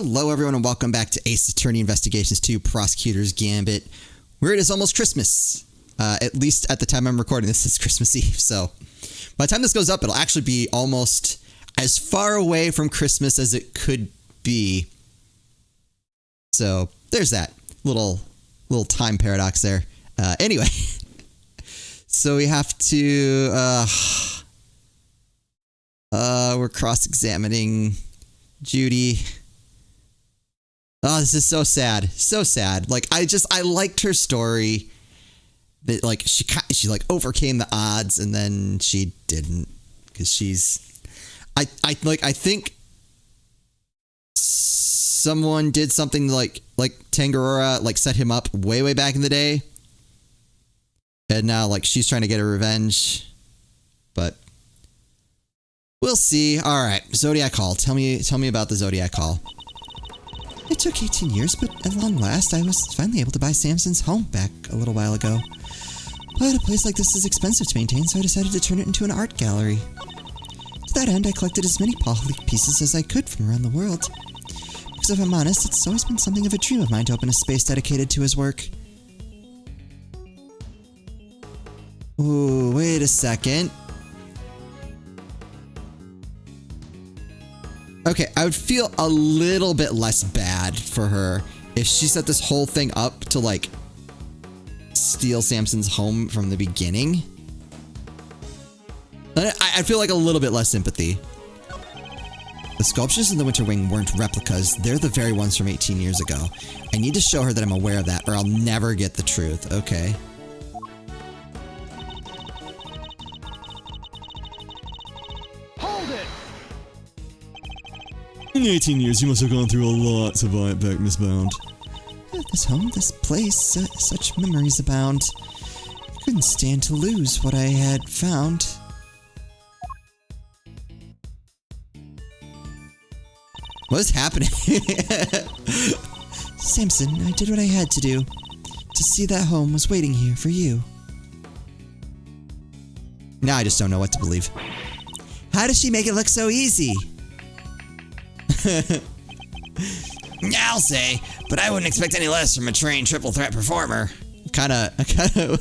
Hello, everyone, and welcome back to Ace Attorney Investigations 2 Prosecutor's Gambit, where it is almost Christmas. At least at the time I'm recording this, it's Christmas Eve. So by the time this goes up, it'll actually be almost as far away from Christmas as it could be. So there's that little time paradox there. Anyway, so we have to... we're cross-examining Judy. Oh, this is so sad. So sad. Like, I liked her story. That, like, she like overcame the odds, and then she didn't. Because she's... I think someone did something like Tangaroora, like, set him up way back in the day. And now, like, she's trying to get her revenge. But we'll see. All right, Zodiac Hall. Tell me about the Zodiac Hall. It took 18 years, but at long last, I was finally able to buy Samson's home back a little while ago. But a place like this is expensive to maintain, so I decided to turn it into an art gallery. To that end, I collected as many Paul League pieces as I could from around the world. Because if I'm honest, it's always been something of a dream of mine to open a space dedicated to his work. Ooh, wait a second. Okay, I would feel a little bit less bad for her if she set this whole thing up to, like, steal Samson's home from the beginning. I feel like a little bit less sympathy. The sculptures in the Winter Wing weren't replicas. They're the very ones from 18 years ago. I need to show her that I'm aware of that, or I'll never get the truth. Okay. Hold it! In 18 years, you must have gone through a lot to buy it back, Miss Bound. This home, this place, such memories abound. I couldn't stand to lose what I had found. What is happening? Samson, I did what I had to do. To see that home was waiting here for you. Now I just don't know what to believe. How does she make it look so easy? I'll say, but I wouldn't expect any less from a trained triple threat performer. Kind of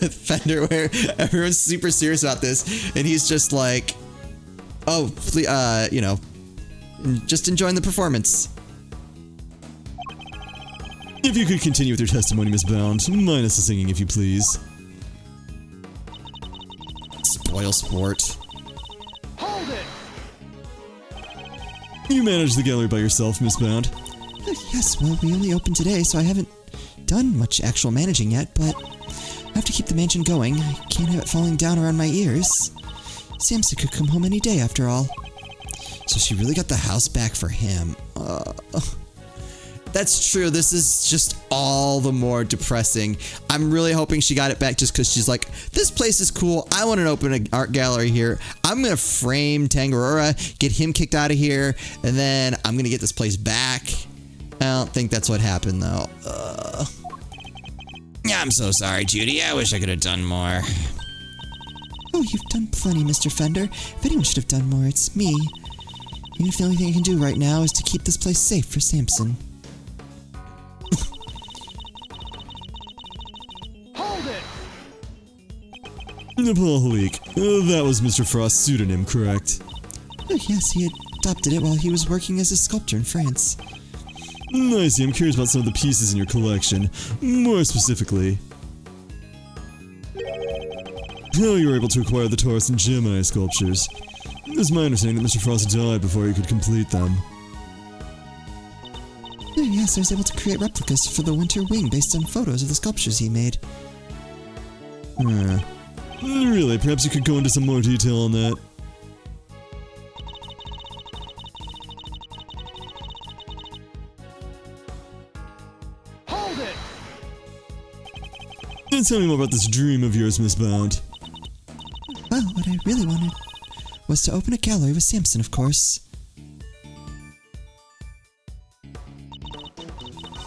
with Fender, where everyone's super serious about this, and he's just like, "Oh, please, you know, just enjoying the performance." If you could continue with your testimony, Miss Bound, minus the singing, if you please. Spoil sport. Hold it! You manage the gallery by yourself, Miss Bound. Yes, well, we only opened today, so I haven't done much actual managing yet, but I have to keep the mansion going. I can't have it falling down around my ears. Samson could come home any day, after all. So she really got the house back for him. That's true. This is just all the more depressing. I'm really hoping she got it back just because she's like, this place is cool. I want to open an art gallery here. I'm going to frame Tangaroora, get him kicked out of here, and then I'm going to get this place back. I don't think that's what happened, though. I'm so sorry, Judy. I wish I could have done more. Oh, you've done plenty, Mr. Fender. If anyone should have done more, it's me. Even if the only thing I can do right now is to keep this place safe for Samson. Hold it! Napoleonic. That was Mr. Frost's pseudonym, correct? Oh, yes, he adopted it while he was working as a sculptor in France. I see. I'm curious about some of the pieces in your collection. More specifically, how you were able to acquire the Taurus and Gemini sculptures. It's my understanding that Mr. Frost died before he could complete them. Oh, yes, I was able to create replicas for the Winter Wing based on photos of the sculptures he made. Really? Perhaps you could go into some more detail on that. Hold it! Tell me more about this dream of yours, Miss Bound. Well, what I really wanted was to open a gallery with Samson, of course.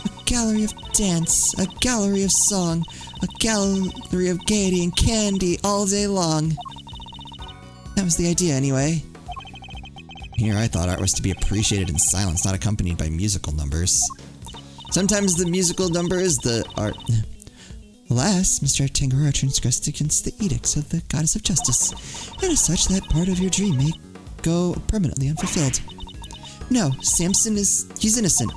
A gallery of dance, a gallery of song, a gallery of gaiety and candy all day long. That was the idea, anyway. Here I thought art was to be appreciated in silence, not accompanied by musical numbers. Sometimes the musical number is the art. Alas, Mr. Tangara transgressed against the edicts of the goddess of justice, and as such that part of your dream may go permanently unfulfilled. No, Samson he's innocent.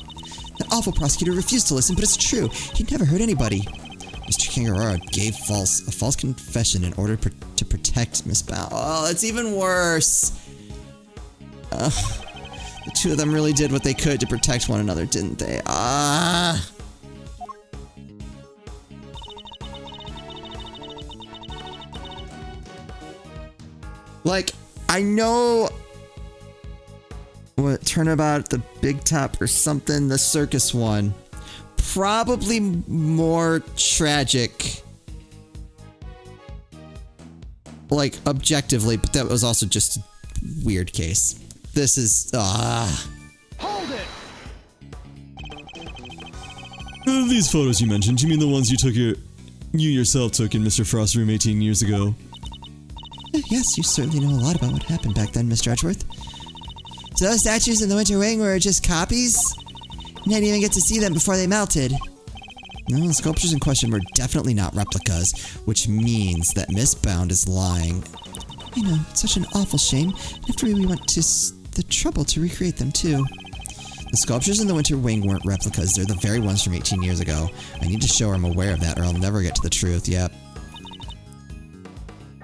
That awful prosecutor refused to listen, but it's true. He never hurt anybody. Mr. Kangaroo gave a false confession in order to protect Miss Bound. Oh, that's even worse. The two of them really did what they could to protect one another, didn't they? Like, I know what turnabout the big top or something, the circus one. Probably more tragic. Like, objectively, but that was also just a weird case. This is, Hold it! These photos you mentioned, you mean the ones you yourself took in Mr. Frost's room 18 years ago? Yes, you certainly know a lot about what happened back then, Mr. Edgeworth. So those statues in the Winter Wing were just copies? You didn't even get to see them before they melted. No, the sculptures in question were definitely not replicas, which means that Miss Bound is lying. I know, it's such an awful shame. After we went to the trouble to recreate them, too. The sculptures in the Winter Wing weren't replicas, they're the very ones from 18 years ago. I need to show her I'm aware of that, or I'll never get to the truth. Yep.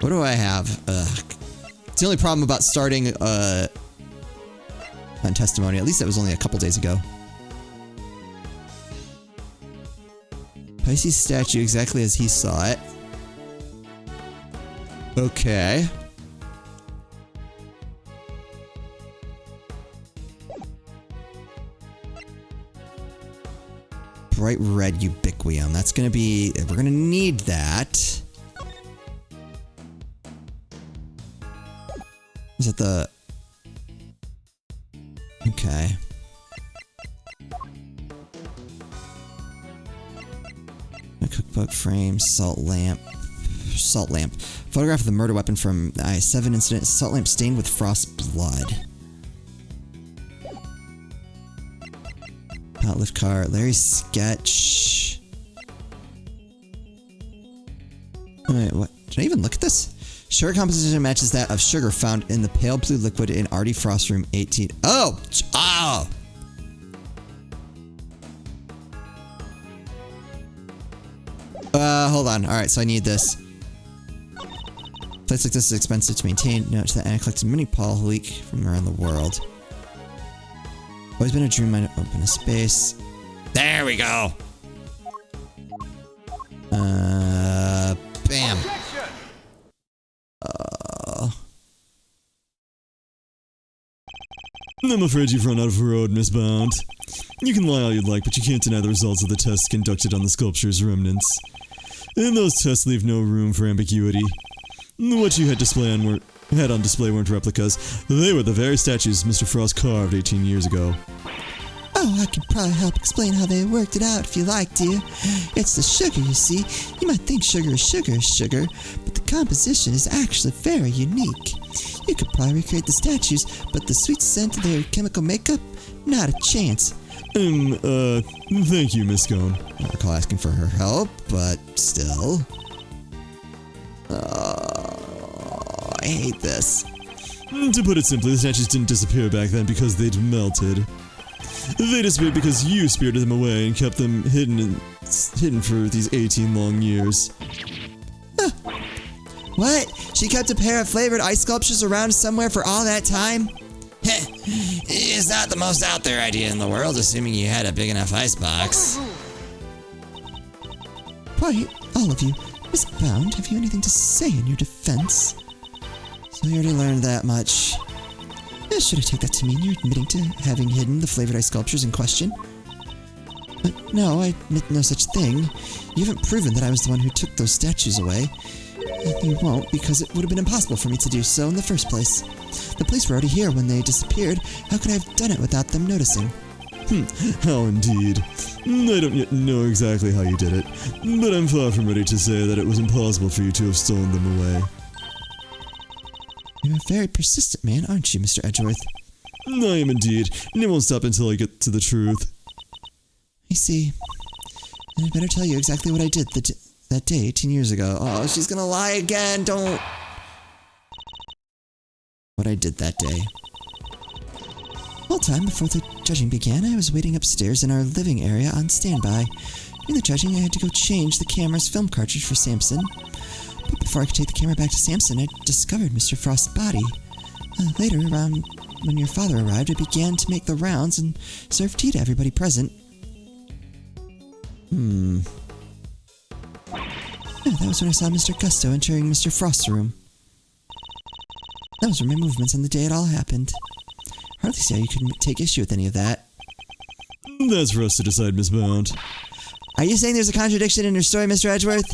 What do I have? It's the only problem about starting on testimony. At least that was only a couple days ago. Pisces statue exactly as he saw it. Okay. Bright red ubiquium. That's gonna be... We're gonna need that. Is it the... Okay. A cookbook frame, salt lamp. Photograph of the murder weapon from the I-7 incident. Salt lamp stained with frost blood. Pallet lift car. Larry's sketch. Wait, what? Did I even look at this? Sugar composition matches that of sugar found in the pale blue liquid in Artie Frost room 18. Oh! Oh! Hold on. Alright, so I need this. Place like this is expensive to maintain. Note to that, and I collected mini Paul leak from around the world. Always been a dream mine to open a space. There we go. Bam. I'm afraid you've run out of road, Miss Bound. You can lie all you'd like, but you can't deny the results of the tests conducted on the sculpture's remnants. And those tests leave no room for ambiguity. What you had on display weren't replicas. They were the very statues Mr. Frost carved 18 years ago. Oh, I can probably help explain how they worked it out if you like, dear. It's the sugar, you see. You might think sugar is sugar, but the composition is actually very unique. You could probably recreate the statues, but the sweet scent of their chemical makeup? Not a chance. Thank you, Miss Scone. I don't recall asking for her help, but still. I hate this. To put it simply, the statues didn't disappear back then because they'd melted. They disappeared because you spirited them away and kept them hidden for these 18 long years. Huh. What? She kept a pair of flavored ice sculptures around somewhere for all that time? It's not the most out there idea in the world, assuming you had a big enough icebox. Quite, all of you. Miss Bound, have you anything to say in your defense? So you already learned that much. Should I take that to mean you're admitting to having hidden the flavored ice sculptures in question? But no, I admit no such thing. You haven't proven that I was the one who took those statues away. And you won't, because it would have been impossible for me to do so in the first place. The police were already here when they disappeared. How could I have done it without them noticing? How indeed. I don't yet know exactly how you did it, but I'm far from ready to say that it was impossible for you to have stolen them away. You're a very persistent man, aren't you, Mr. Edgeworth? I am indeed, and it won't stop until I get to the truth. I see. And I better tell you exactly what I did that day 18 years ago. Oh, she's gonna lie again. Don't. What I did that day. Whole time before the judging began, I was waiting upstairs in our living area on standby. During the judging, I had to go change the camera's film cartridge for Samson. But before I could take the camera back to Samson, I discovered Mr. Frost's body. Later, around when your father arrived, I began to make the rounds and serve tea to everybody present. Yeah, that was when I saw Mr. Gusto entering Mr. Frost's room. Those were my movements on the day it all happened. Hardly see how you could take issue with any of that. That's for us to decide, Miss Bound. Are you saying there's a contradiction in your story, Mr. Edgeworth?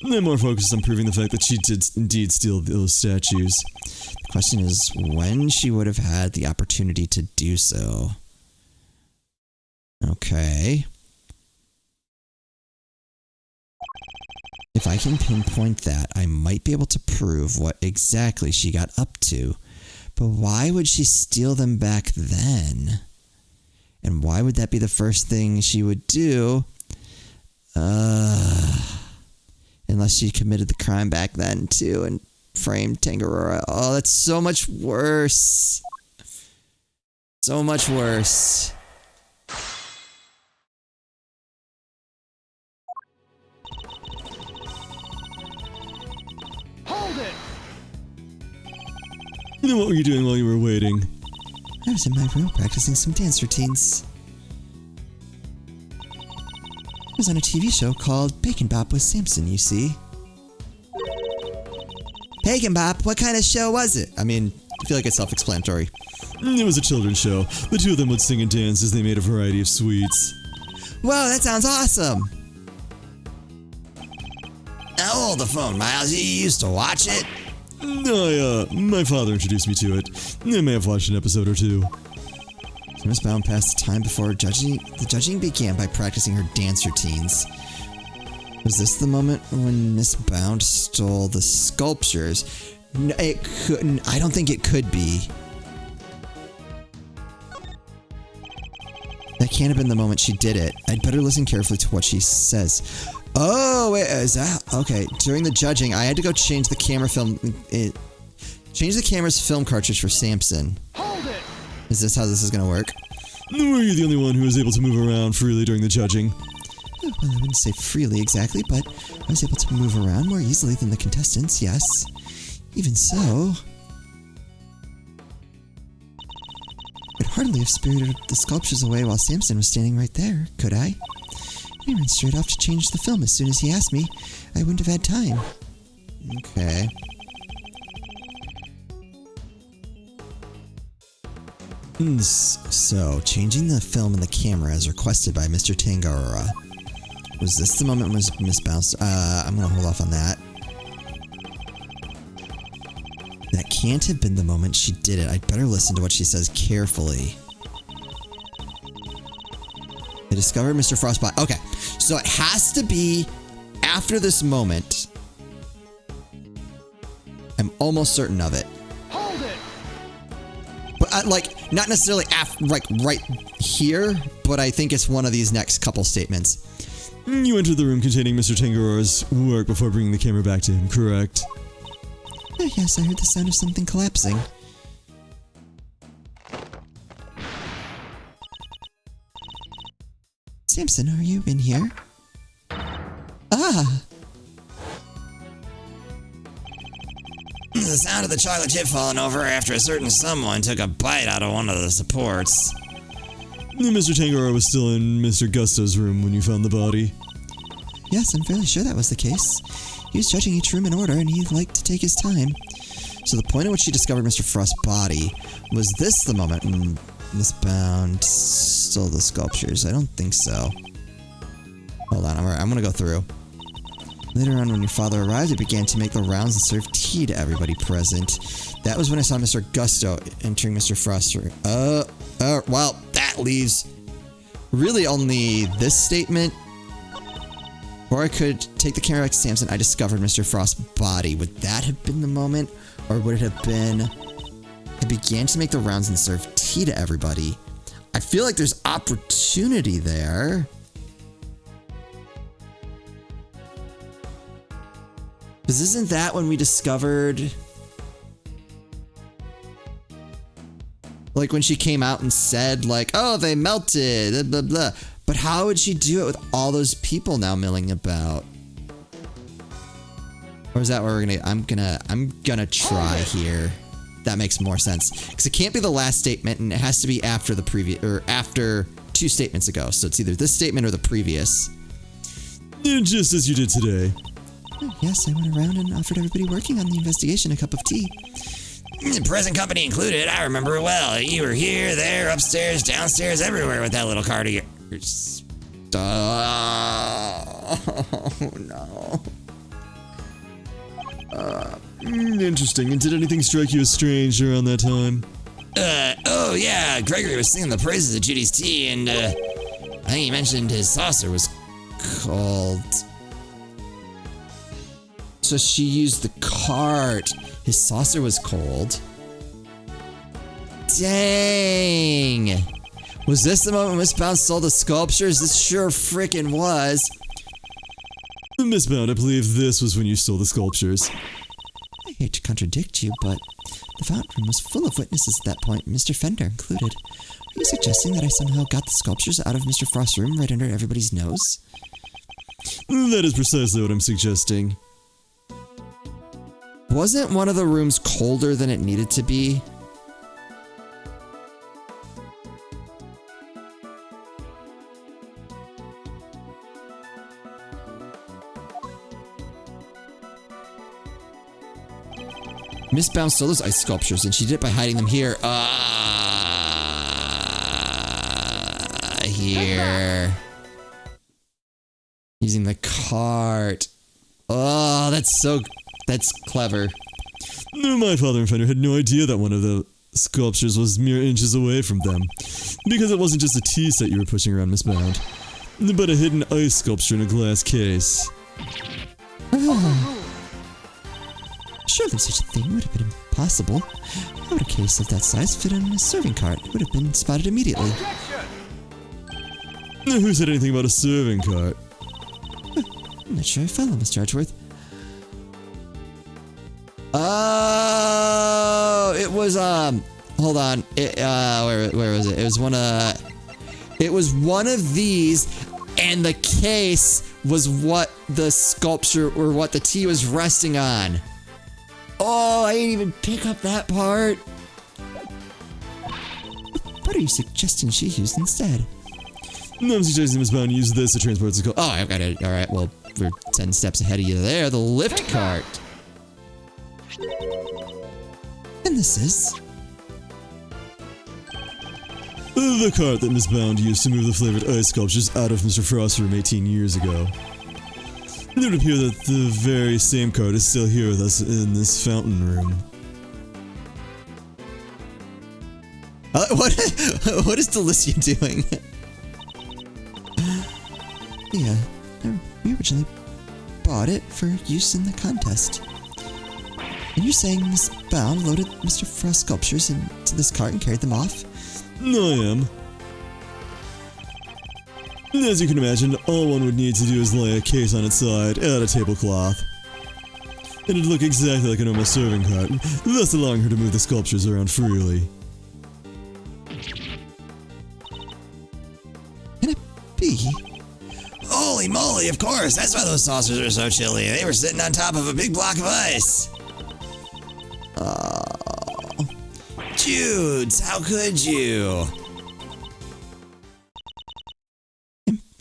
I'm more focused on proving the fact that she did indeed steal those statues. The question is when she would have had the opportunity to do so. Okay. If I can pinpoint that, I might be able to prove what exactly she got up to. But why would she steal them back then? And why would that be the first thing she would do? Unless she committed the crime back then, too, and framed Tangaroora. Oh, that's so much worse. So much worse. Hold it! Then what were you doing while you were waiting? I was in my room practicing some dance routines. I was on a TV show called Bacon Bop with Samson, you see. Bacon Bop? What kind of show was it? I mean, I feel like it's self-explanatory. It was a children's show. The two of them would sing and dance as they made a variety of sweets. Whoa, that sounds awesome! Now hold the phone, Miles. You used to watch it? My father introduced me to it. I may have watched an episode or two. So Miss Bound passed the time before the judging began by practicing her dance routines. Was this the moment when Miss Bound stole the sculptures? No, it couldn't. I don't think it could be. That can't have been the moment she did it. I'd better listen carefully to what she says. Oh, wait, is that... Okay, during the judging, I had to go change the camera film... change the camera's film cartridge for Samson. Hold it! Is this how this is going to work? Were you the only one who was able to move around freely during the judging? Well, I wouldn't say freely exactly, but I was able to move around more easily than the contestants, yes. Even so... I'd hardly have spirited the sculptures away while Samson was standing right there, could I? I ran straight off to change the film as soon as he asked me. I wouldn't have had time. Okay. So, changing the film and the camera as requested by Mr. Tangaroora. Was this the moment when Miss Bounce... I'm gonna hold off on that. That can't have been the moment she did it. I'd better listen to what she says carefully. I discovered Mr. Frostbite. Okay, so it has to be after this moment. I'm almost certain of it. Hold it! But like, not necessarily after, like right here, but I think it's one of these next couple statements. You entered the room containing Mr. Tangaroora's work before bringing the camera back to him, correct? Yes, I heard the sound of something collapsing. Samson, are you in here? Ah! The sound of the chocolate chip falling over after a certain someone took a bite out of one of the supports. Mr. Tangaroora was still in Mr. Gusto's room when you found the body. Yes, I'm fairly sure that was the case. He was judging each room in order, and he liked to take his time. So the point at which she discovered Mr. Frost's body, was this the moment when Miss Bound stole the sculptures? I don't think so. Hold on, I'm gonna go through. Later on, when your father arrived, it began to make the rounds and serve tea to everybody present. That was when I saw Mr. Gusto entering Mr. Frost's room. Well, that leaves really only this statement. Or I could take the camera back to Samson. I discovered Mr. Frost's body. Would that have been the moment? Or would it have been I began to make the rounds and serve tea to everybody. I feel like there's opportunity there. Because isn't that when we discovered... Like when she came out and said like, oh, they melted, blah, blah, blah. But how would she do it with all those people now milling about? Or is that what we're gonna... I'm gonna try here. That makes more sense. Because it can't be the last statement and it has to be after the previous... Or after 2 statements ago. So it's either this statement or the previous. Just as you did today. Yes, I went around and offered everybody working on the investigation a cup of tea. Present company included, I remember it well. You were here, there, upstairs, downstairs, everywhere with that little card of yours. Oh, no. Interesting. And did anything strike you as strange around that time? Oh yeah, Gregory was singing the praises of Judy's tea, and, I think he mentioned his saucer was Cold. So she used the cart. His saucer was cold. Dang! Was this the moment Miss Bounce stole the sculptures? This sure frickin' was. Miss Bound, I believe this was when you stole the sculptures. I hate to contradict you, but the fountain room was full of witnesses at that point, Mr. Fender included. Are you suggesting that I somehow got the sculptures out of Mr. Frost's room right under everybody's nose? That is precisely what I'm suggesting. Wasn't one of the rooms colder than it needed to be? Miss Bounce stole those ice sculptures, and she did it by hiding them here. Here. Using the cart. Oh, that's clever. My father and Fender had no idea that one of the sculptures was mere inches away from them, because it wasn't just a tea set you were pushing around, Miss Bound, but a hidden ice sculpture in a glass case. Surely such a thing would have been impossible. How would a case of that size fit in a serving cart? It would have been spotted immediately. Who said anything about a serving cart? I'm not sure I follow, Mr. Edgeworth. Oh, it was, hold on. Where was it? It was one of these, and the case was what the sculpture, or what the tea was resting on. Oh, I didn't even pick up that part. What are you suggesting she used instead? I'm suggesting Miss Bound use this to transport the sculpture. Oh, I've got it. Alright, well, we're 10 steps ahead of you there. The lift cart. And this is... The cart that Miss Bound used to move the flavored ice sculptures out of Mr. Frost's room 18 years ago. It would appear that the very same cart is still here with us in this fountain room. What is Delicia doing? Yeah, we originally bought it for use in the contest. And you're saying Miss Bound loaded Mr. Frost's sculptures into this cart and carried them off? I am. As you can imagine, all one would need to do is lay a case on its side, add a tablecloth. It'd look exactly like a normal serving cart, thus allowing her to move the sculptures around freely. Can it be? Holy moly, of course. That's why those saucers are so chilly. They were sitting on top of a big block of ice. Judes, how could you?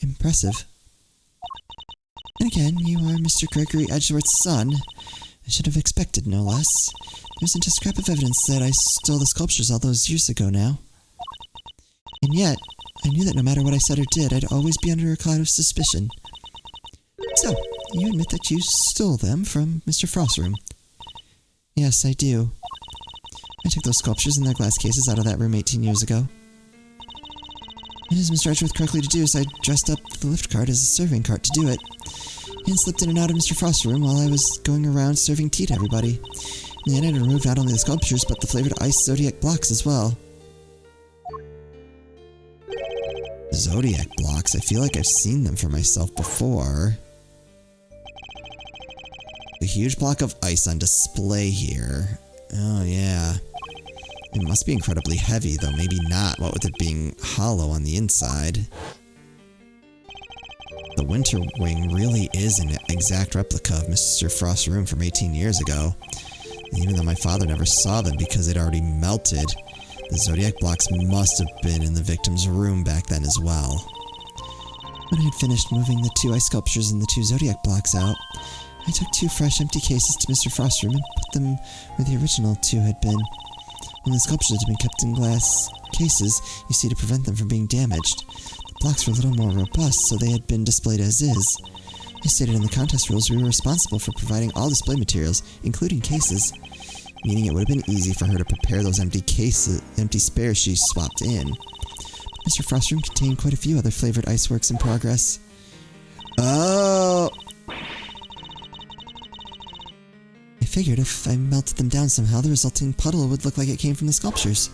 Impressive. And again, you are Mr. Gregory Edgeworth's son. I should have expected no less. There isn't a scrap of evidence that I stole the sculptures all those years ago now. And yet, I knew that no matter what I said or did, I'd always be under a cloud of suspicion. So, you admit that you stole them from Mr. Frost's room? Yes, I do. I took those sculptures in their glass cases out of that room 18 years ago. And as Mr. Edgeworth correctly deduced, I dressed up the lift cart as a serving cart to do it, and slipped in and out of Mr. Frost's room while I was going around serving tea to everybody. And I removed not only the sculptures, but the flavored ice zodiac blocks as well. Zodiac blocks? I feel like I've seen them for myself before. A huge block of ice on display here. Oh yeah. It must be incredibly heavy, though maybe not, what with it being hollow on the inside. The Winter Wing really is an exact replica of Mr. Frost's room from 18 years ago. And even though my father never saw them because they'd already melted, the Zodiac blocks must have been in the victim's room back then as well. When I had finished moving the 2 ice sculptures and the 2 Zodiac blocks out, I took 2 fresh empty cases to Mr. Frost's room and put them where the original 2 had been. When the sculptures had been kept in glass cases, you see, to prevent them from being damaged. The blocks were a little more robust, so they had been displayed as is. I stated in the contest rules we were responsible for providing all display materials, including cases, meaning it would have been easy for her to prepare those empty spares she swapped in. But Mr. Frost's room contained quite a few other flavored ice works in progress. Oh! I figured if I melted them down somehow, the resulting puddle would look like it came from the sculptures.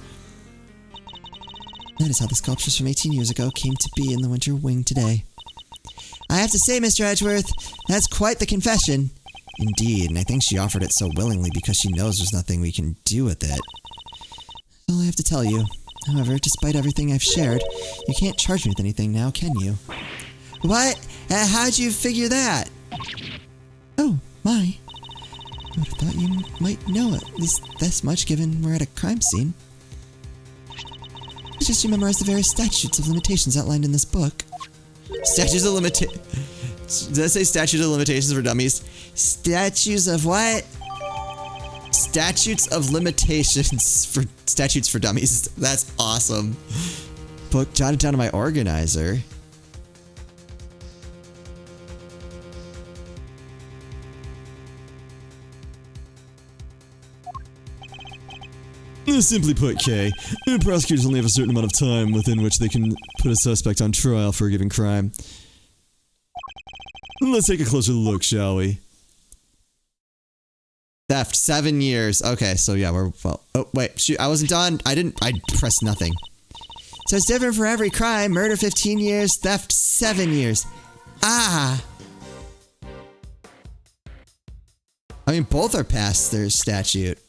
That is how the sculptures from 18 years ago came to be in the Winter Wing today. I have to say, Mr. Edgeworth, that's quite the confession. Indeed, and I think she offered it so willingly because she knows there's nothing we can do with it. That's all I have to tell you. However, despite everything I've shared, you can't charge me with anything now, can you? What? How'd you figure that? Oh, my. I would have thought you might know at least this much, given we're at a crime scene. I just memorized the various statutes of limitations outlined in this book. Statutes of limitations? Did I say statutes of limitations for dummies? Statutes of what? Statutes of limitations for statutes for dummies. That's awesome. Book jotted down to my organizer. Simply put, Kay, prosecutors only have a certain amount of time within which they can put a suspect on trial for a given crime. Let's take a closer look, shall we? Theft, 7 years. Okay, so yeah, we're, well, oh, wait, shoot, I wasn't done. I pressed nothing. So it's different for every crime. Murder, 15 years. Theft, 7 years. Ah! I mean, both are past their statute.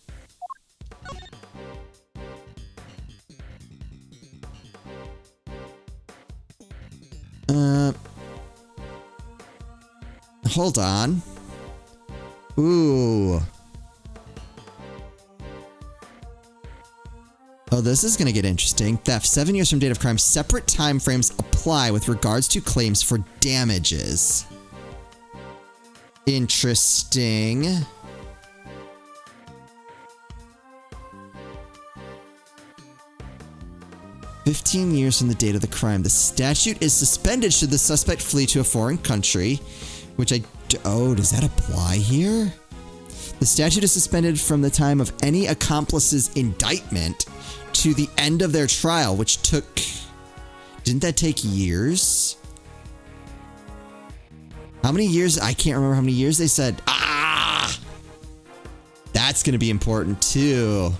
Hold on. Ooh. Oh, this is going to get interesting. Theft, 7 years from date of crime. Separate time frames apply with regards to claims for damages. Interesting. "15 years from the date of the crime. The statute is suspended should the suspect flee to a foreign country." Which oh, does that apply here? The statute is suspended from the time of any accomplice's indictment to the end of their trial, which took... Didn't that take years? How many years? I can't remember how many years they said. Ah! That's going to be important too.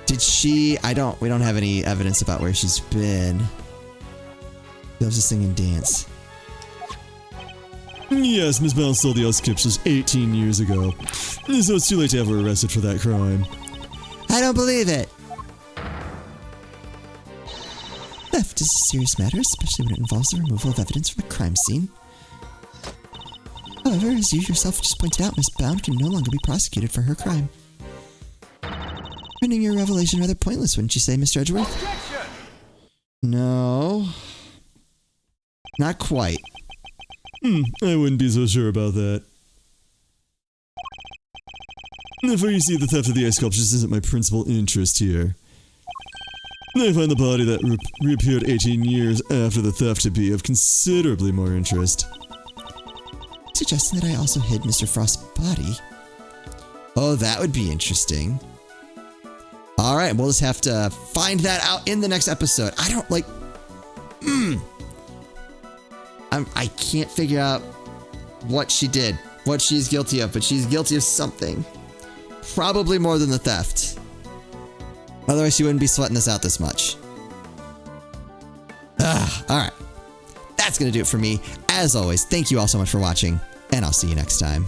Did she... we don't have any evidence about where she's been. She loves to sing and dance. Yes, Miss Bell stole the ice sculptures 18 years ago, so it's too late to have her arrested for that crime. I don't believe it. Theft is a serious matter, especially when it involves the removal of evidence from a crime scene. However, as you yourself just pointed out, Miss Bound can no longer be prosecuted for her crime. Rendering your revelation rather pointless, wouldn't you say, Mr. Edgeworth? Objection! No. Not quite. I wouldn't be so sure about that. For you see, the theft of the ice sculptures isn't my principal interest here. I find the body that reappeared 18 years after the theft to be of considerably more interest. Suggesting that I also hid Mr. Frost's body. Oh, that would be interesting. Alright, we'll just have to find that out in the next episode. I don't like... I can't figure out what she did. what she's guilty of, but she's guilty of something. Probably more than the theft. Otherwise, she wouldn't be sweating this out this much. Alright. That's going to do it for me. As always, thank you all so much for watching, and I'll see you next time.